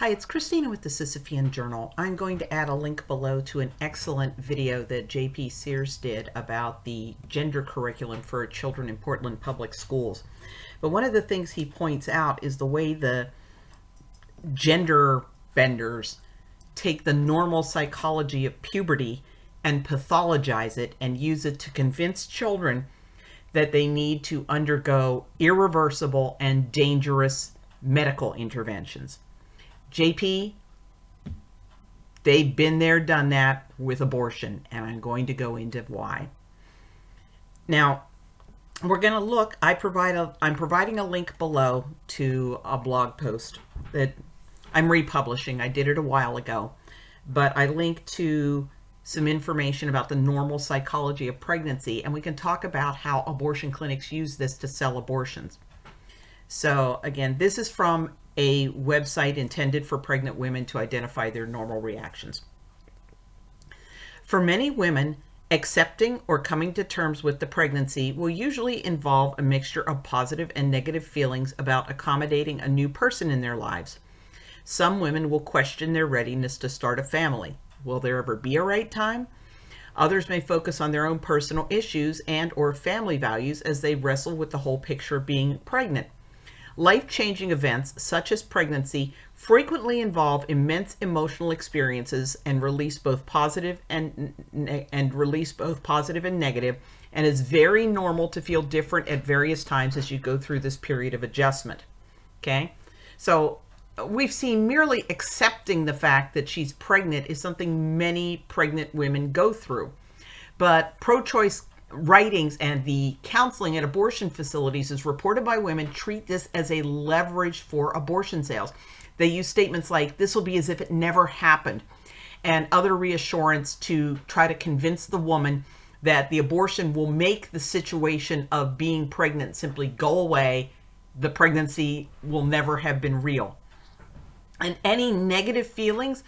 Hi, it's Christina with the Sisyphean Journal. I'm going to add a link below to an excellent video that Sears did about the gender curriculum for children in Portland public schools. But one of the things he points out is the way the gender benders take the normal psychology of puberty and pathologize it and use it to convince children that they need to undergo irreversible and dangerous medical interventions. JP, they've been there, done that with abortion, and I'm going to go into why. Now, we're going to look, I'm providing a link below to a blog post that I'm republishing. I did it a while ago, but I link to some information about the normal psychology of pregnancy, and we can talk about how abortion clinics use this to sell abortions. So again, this is from a website intended for pregnant women to identify their normal reactions. For many women, accepting or coming to terms with the pregnancy will usually involve a mixture of positive and negative feelings about accommodating a new person in their lives. Some women will question their readiness to start a family. Will there ever be a right time? Others may focus on their own personal issues and or family values as they wrestle with the whole picture of being pregnant. Life-changing events such as pregnancy frequently involve immense emotional experiences and release both positive and negative, and it's very normal to feel different at various times as you go through this period of adjustment. Okay, so we've seen merely accepting the fact that she's pregnant is something many pregnant women go through, but pro-choice writings and the counseling at abortion facilities is reported by women treat this as a leverage for abortion sales. They use statements like, "This will be as if it never happened," and other reassurance to try to convince the woman that the abortion will make the situation of being pregnant simply go away. The pregnancy will never have been real. And any negative feelings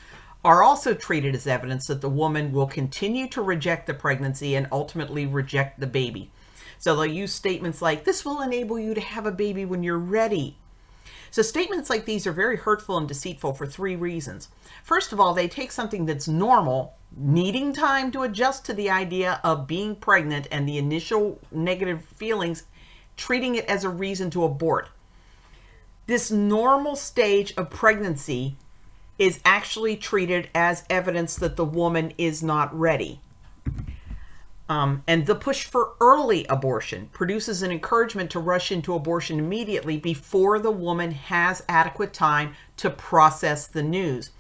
are also treated as evidence that the woman will continue to reject the pregnancy and ultimately reject the baby. So they'll use statements like, "This will enable you to have a baby when you're ready." So statements like these are very hurtful and deceitful for three reasons. First of all, they take something that's normal, needing time to adjust to the idea of being pregnant and the initial negative feelings, treating it as a reason to abort. This normal stage of pregnancy is actually treated as evidence that the woman is not ready. And the push for early abortion produces an encouragement to rush into abortion immediately before the woman has adequate time to process the news.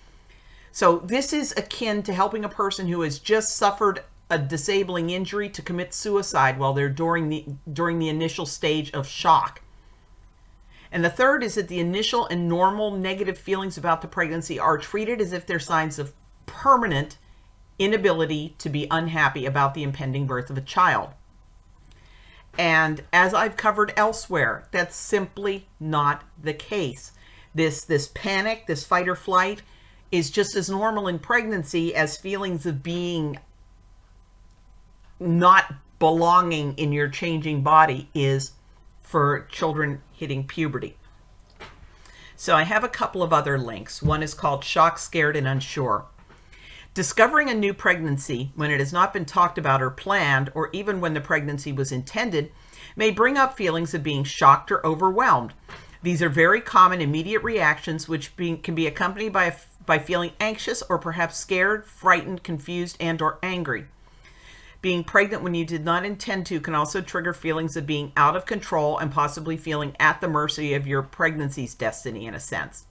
So this is akin to helping a person who has just suffered a disabling injury to commit suicide while they're during the initial stage of shock. And the third is that the initial and normal negative feelings about the pregnancy are treated as if they're signs of permanent inability to be unhappy about the impending birth of a child. And as I've covered elsewhere, that's simply not the case. This panic, this fight or flight is just as normal in pregnancy as feelings of being not belonging in your changing body is for children hitting puberty. So I have a couple of other links. One is called Shocked, Scared, and Unsure. Discovering a new pregnancy when it has not been talked about or planned, or even when the pregnancy was intended, may bring up feelings of being shocked or overwhelmed. These are very common immediate reactions which can be accompanied by feeling anxious or perhaps scared, frightened, confused, and or angry. Being pregnant when you did not intend to can also trigger feelings of being out of control and possibly feeling at the mercy of your pregnancy's destiny in a sense.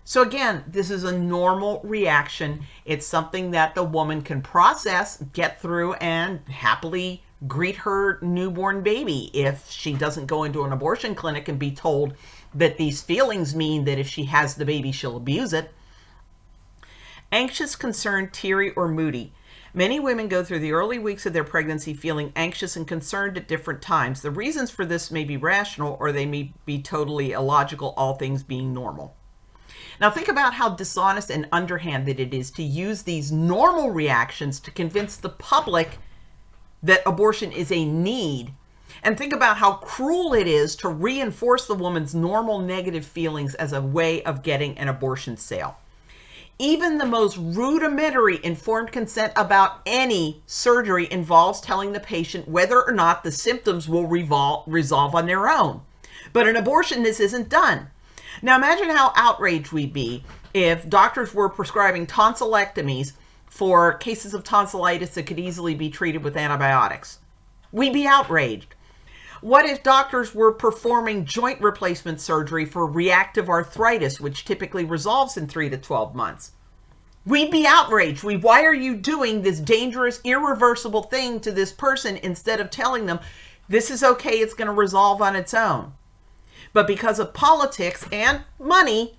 So again, this is a normal reaction. It's something that the woman can process, get through, and happily greet her newborn baby if she doesn't go into an abortion clinic and be told that these feelings mean that if she has the baby, she'll abuse it. Anxious, concerned, teary, or moody. Many women go through the early weeks of their pregnancy feeling anxious and concerned at different times. The reasons for this may be rational or they may be totally illogical, all things being normal. Now think about how dishonest and underhanded it is to use these normal reactions to convince the public that abortion is a need. And think about how cruel it is to reinforce the woman's normal negative feelings as a way of getting an abortion sale. Even the most rudimentary informed consent about any surgery involves telling the patient whether or not the symptoms will resolve on their own. But in abortion, this isn't done. Now imagine how outraged we'd be if doctors were prescribing tonsillectomies for cases of tonsillitis that could easily be treated with antibiotics. We'd be outraged. What if doctors were performing joint replacement surgery for reactive arthritis, which typically resolves in 3 to 12 months? We'd be outraged. Why are you doing this dangerous, irreversible thing to this person instead of telling them, this is okay, it's going to resolve on its own? But because of politics and money,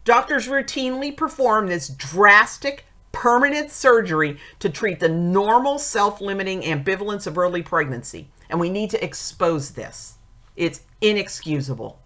doctors routinely perform this drastic, permanent surgery to treat the normal self-limiting ambivalence of early pregnancy. And we need to expose this. It's inexcusable.